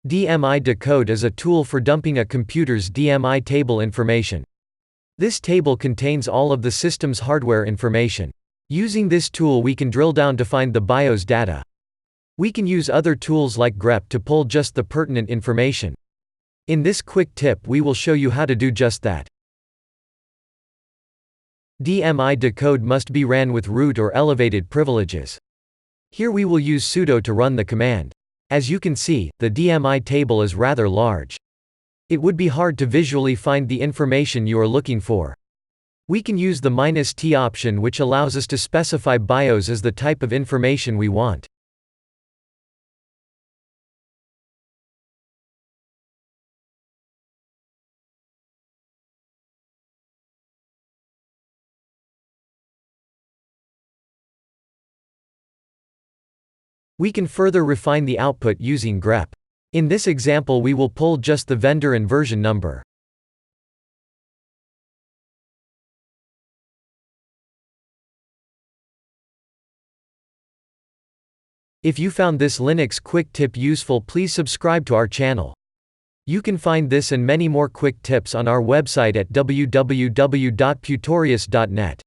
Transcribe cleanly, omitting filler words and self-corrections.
DMI decode is a tool for dumping a computer's DMI table information. This table contains all of the system's hardware information. Using this tool we can drill down to find the BIOS data. We can use other tools like grep to pull just the pertinent information. In this quick tip we will show you how to do just that. DMI decode must be ran with root or elevated privileges. Here we will use sudo to run the command. As you can see, the DMI table is rather large. It would be hard to visually find the information you are looking for. We can use the -t option, which allows us to specify BIOS as the type of information we want. We can further refine the output using grep. In this example we will pull just the vendor and version number. If you found this Linux quick tip useful, please subscribe to our channel. You can find this and many more quick tips on our website at www.putorius.net.